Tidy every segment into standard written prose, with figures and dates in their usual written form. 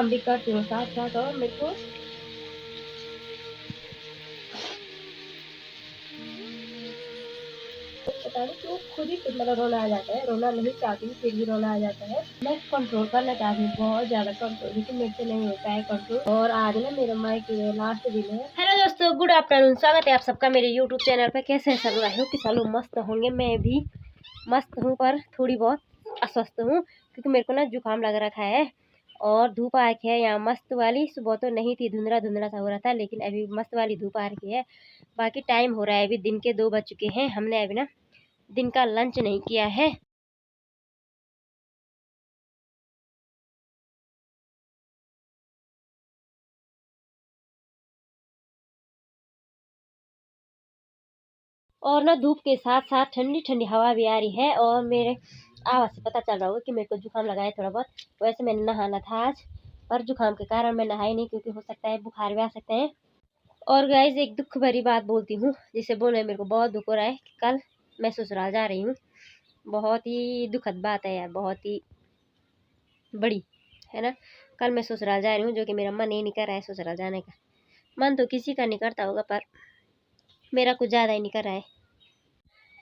काम भी करती हूँ साथ साथ। और मेरे को पता नहीं क्यों खुद ही मतलब रोना आ जाता है। रोना नहीं चाहती हूँ फिर भी रोना आ जाता है। मैं कंट्रोल करना चाहती हूँ, बहुत ज्यादा कंट्रोल, लेकिन मेरे से नहीं होता है कंट्रोल। और आज ना मेरे मायके में लास्ट दिन है। हेलो दोस्तों, गुड आफ्टरनून, स्वागत है आप सबका मेरे यूट्यूब चैनल पे। कैसे हैं सब लोग? आई होप कि सब लोग मस्त होंगे। मैं भी मस्त हूँ, पर थोड़ी बहुत अस्वस्थ हूँ क्योंकि मेरे को ना जुकाम लग रखा है। और धूप आ रखी है यहाँ मस्त वाली। सुबह तो नहीं थी, धुंधला धुंधला सा हो रहा था, लेकिन अभी मस्त वाली धूप आ रखी है। बाकी टाइम हो रहा है, अभी दिन के 2 बज चुके हैं। हमने अभी ना दिन का लंच नहीं किया है। और ना धूप के साथ साथ ठंडी ठंडी हवा भी आ रही है। और मेरे आवाज़ से पता चल रहा होगा कि मेरे को जुकाम लगा है थोड़ा बहुत। वैसे मैंने नहाना था आज, पर जुकाम के कारण मैं नहाई नहीं, क्योंकि हो सकता है बुखार भी आ सकते हैं। और गाइज एक दुख भरी बात बोलती हूँ, जिसे बोलने मेरे को बहुत दुख हो रहा है कि कल मैं ससुराल जा रही हूँ। बहुत ही दुखद बात है यार, बहुत ही बड़ी, है ना। कल मैं ससुराल जा रही हूँ, जो कि मेरा मन ही नहीं कर रहा है ससुराल जाने का। मन तो किसी का नहीं करता होगा, पर मेरा कुछ ज़्यादा ही नहीं कर रहा है।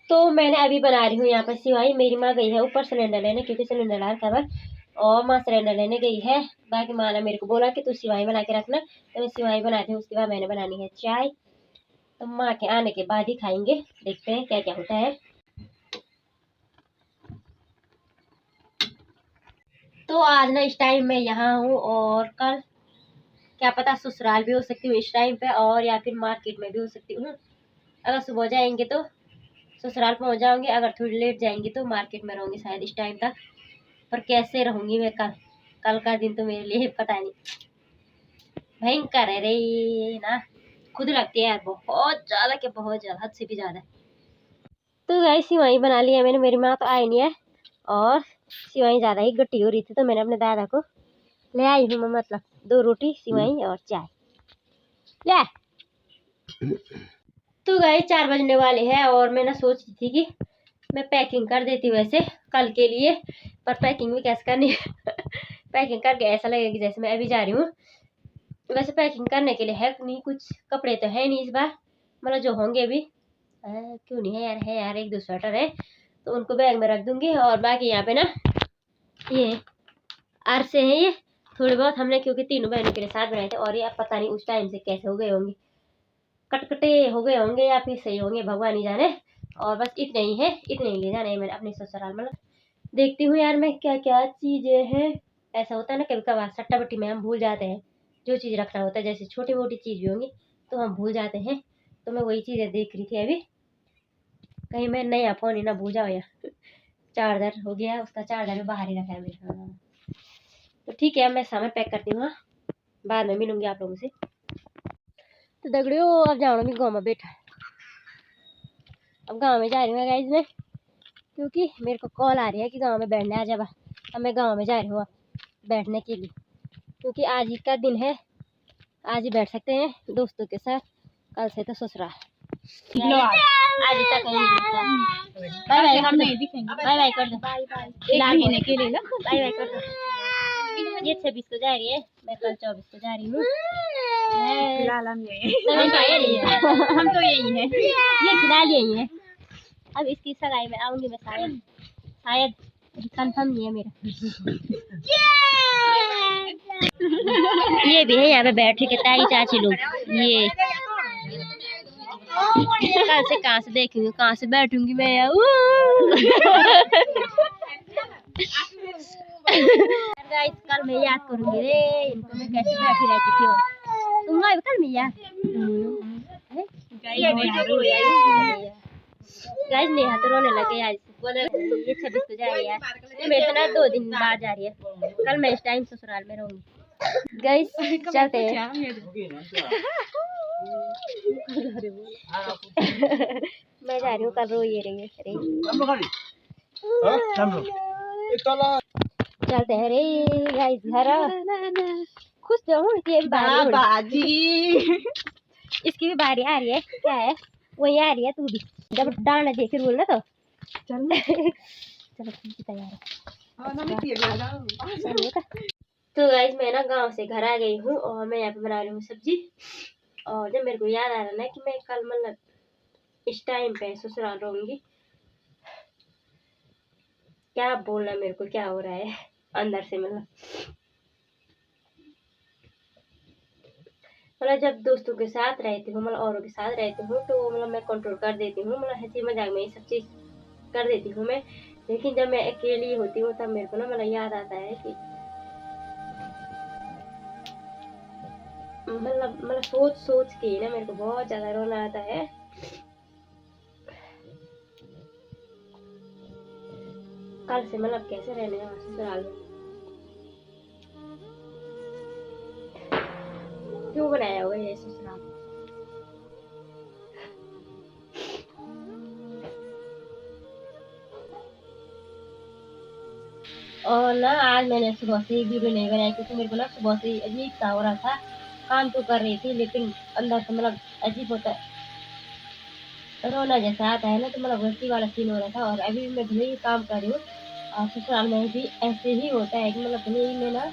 तो मैंने अभी बना रही हूँ यहाँ पर सिवाई। मेरी माँ गई है ऊपर सिलेंडर लेने, क्योंकि सिलेंडर लाल खबर। और माँ सिलेंडर लेने गई है। बाकी माँ ने मेरे को बोला कि तू सिवाई बना के रखना, तो मैं सिवाई बनाती हूँ। उसके बाद मैंने बनानी है चाय। तो माँ के आने के बाद ही खाएंगे, देखते हैं क्या क्या होता है। तो आज ना इस टाइम मैं यहाँ हूँ, और कल क्या पता ससुराल भी हो सकती हूँ इस टाइम पे, और या फिर मार्केट में भी हो सकती हूँ। अगर सुबह जाएंगे तो ससुराल पहुँच जाऊंगी, अगर थोड़ी लेट जाएंगी तो मार्केट में रहूंगी शायद इस टाइम तक। पर कैसे रहूंगी मैं कल का दिन तो मेरे लिए पता नहीं, भयंकर है रे ना। खुद लगती है यार, बहुत ज्यादा, क्या बहुत ज्यादा, हद से भी ज्यादा। तो गाइस सिवाई बना लिया मैंने। मेरी माँ तो आई नहीं है, और सिवाई ज्यादा ही गट्टी हो रही थी, तो मैंने अपने दादा को ले आई हूँ मैं, मतलब 2 रोटी सिवाई और चाय ले। तो गाइस 4 बजने वाले हैं, और मैं ना सोच रही थी कि मैं पैकिंग कर देती वैसे कल के लिए। पर पैकिंग भी कैसे करनी है पैकिंग करके ऐसा लगेगा कि जैसे मैं अभी जा रही हूँ। वैसे पैकिंग करने के लिए है नहीं, कुछ कपड़े तो है नहीं इस बार, मतलब जो होंगे अभी। क्यों नहीं है यार, है यार, 1-2 स्वेटर है, तो उनको बैग में रख दूंगी। और बाकी यहाँ पे ना ये अरसे हैं, ये थोड़े बहुत हमने, क्योंकि तीनों बहनों के लिए साथ बनाए थे। और ये अब पता नहीं उस टाइम से कैसे हो गए होंगे, कटकटे हो गए होंगे या फिर सही होंगे, भगवान ही जाने। और बस इतने ही है, इतने ही ले जाने हैं मैंने अपने ससुराल। मतलब देखती हूँ यार मैं क्या क्या चीजें हैं। ऐसा होता है ना कभी कभार सट्टा बट्टी में हम भूल जाते हैं जो चीज़ रखना होता है, जैसे छोटी मोटी चीज़ भी होंगी तो हम भूल जाते हैं। तो मैं वही चीज़ें देख रही थी अभी, कहीं मैं नया फ़ोन ही ना भूल जाओ। या चार्जर हो गया, उसका चार्जर भी बाहर ही रखा है मेरे। हाँ, तो ठीक है, मैं सामान पैक करती हूँ। हाँ, बाद में मिलूंगी आप लोगों से। तो दगड़ियों अब जाओ मैं गाँव में बैठा, अब गाँव में जा रही हूँ गाइस मैं, क्योंकि मेरे को कॉल आ रही है कि गाँव में बैठने आ जा। अब मैं गाँव में जा रही हूँ बैठने के लिए, क्योंकि आज ही का दिन है, आज ही बैठ सकते हैं दोस्तों के साथ। कल से तो ससुराल। आज तक बाय बाय, हम नहीं दिखेंगे। बाय बाय कर दो, बाय बाय एक महीने के लिए ना, बाय बाय कर दो। ये 26 को जा रही है, मैं कल 24 को जा रही हूँ। फिलहाल हम यही है, हम तो यही है, ये फिलहाल यही है। अब इसकी सगाई में आऊंगी मैं, शायद शायद कंफर्म नहीं है मेरा। ये भी है यहाँ पे बैठे के ताई चाची लोग। ये कल से कहाँ से देखेंगे, कहाँ से बैठूंगी मैं यार। गाइस कल मैं याद करूंगी रे इनको, मैं कैसे बैठी रहती थी। और तुम लोग कल मैं याद गाइस नेहा तो रोने लगे आज। ये 26 को जा रही है, ये मेरे से ना 2 दिन बाद जा रही है। कल मैं इस टाइम ससुराल में रहूंगी। गाइस चलते हैं। मैं जा रही हूँ, कल रो ये रही है। चलते हैं रे गाइस घर। खुश तो हूँ कि बाजी इसकी भी बारी आ रही है। क्या है वही आ रही है, तू भी जब डांड दे फिर बोलना तो चल। चलो ठीक है, तैयार है। तो गाइस मैं ना गांव से घर आ गई हूँ और मैं यहाँ पे बना रही हूँ सब्जी। और जब मेरे को याद आ रहा ना कि मैं कल मतलब इस टाइम पे ससुराल रहूंगी, क्या बोलना मेरे को क्या हो रहा है अंदर से। मतलब जब दोस्तों के साथ रहती हूँ, मतलब औरों के साथ रहती हूँ, तो मतलब मैं कंट्रोल कर देती हूँ, मतलब हंसी मजाक में ये सब चीज कर देती हूँ मैं। लेकिन जब मैं अकेली होती हूँ तब मेरे को ना मतलब याद आता है कि मतलब सोच सोच के ना मेरे को बहुत ज्यादा रोना आता है। कल से मतलब कैसे रहने का ससुराल में, क्यों बनाया हुआ है ये ससुराल। और ना आज मैंने सुबह से वीडियो नहीं बनाई क्योंकि मेरे को ना सुबह से ही अजीब सा हो रहा था। काम तो कर रही थी लेकिन अंदर से मतलब अजीब होता है, रोना जैसा आता है ना, तो मतलब वैसी वाला सीन हो रहा था। और अभी मैं भले ही काम कर रही हूँ और ससुराल में भी ऐसे ही होता है कि मतलब भले ही मैं ना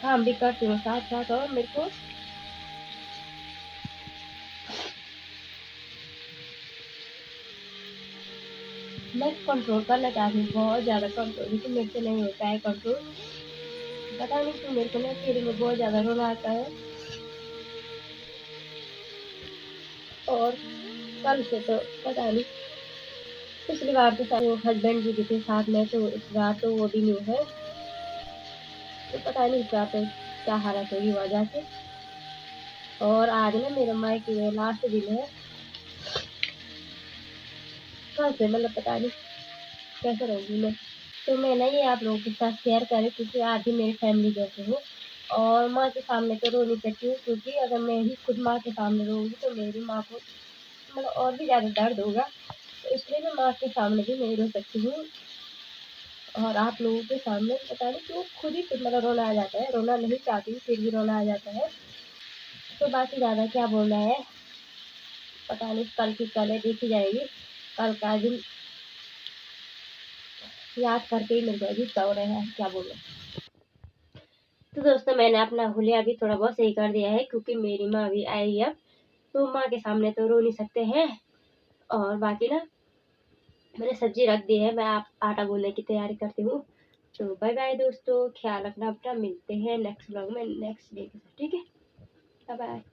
काम भी करती हूँ साथ साथ, और मेरे को मैं कंट्रोल करना चाहती हूँ बहुत ज़्यादा कंट्रोल, लेकिन मेरे से नहीं होता है कंट्रोल। पता नहीं क्यों मेरे को ना फीलिंग में बहुत ज़्यादा रोना आता है। और कल से तो पता नहीं, पिछली बार तो वो हस्बैंड जी भी थे साथ में, तो इस बार तो वो भी नहीं है। तो पता नहीं क्या तो क्या हालत होगी वजह से। और आज ना मेरा मायके में लास्ट दिन है, कल से मतलब पता नहीं कैसे रहूंगी मैं। तो मैं ना ये आप लोगों के साथ शेयर करें क्योंकि आप भी मेरी फैमिली जैसे हो। और माँ के सामने तो रो नहीं सकती हूँ क्योंकि अगर मैं ही खुद माँ के सामने रोऊंगी तो मेरी माँ को मतलब और भी ज़्यादा दर्द होगा। तो इसलिए मैं माँ के सामने भी नहीं रो सकती हूँ। और आप लोगों के सामने पता नहीं क्यों खुद ही खुद मतलब रोना आ जाता है, रोना नहीं चाहती हूँ फिर भी रोना आ जाता है। तो बाकी ज़्यादा क्या बोलना है, पता नहीं कल की कल है, देखी जाएगी। कल का दिन याद करके ही मेरे को अजीब सा हो रहा है, क्या बोलूं। तो दोस्तों मैंने अपना हुलिया भी थोड़ा बहुत सही कर दिया है क्योंकि मेरी माँ भी आई है, तो माँ के सामने तो रो नहीं सकते हैं। और बाकी ना मैंने सब्जी रख दी है, मैं आप आटा गूंदने की तैयारी करती हूँ। तो बाय बाय दोस्तों, ख्याल रखना अपना, मिलते हैं नेक्स्ट व्लॉग में नेक्स्ट डे के साथ, ठीक है। Bye bye.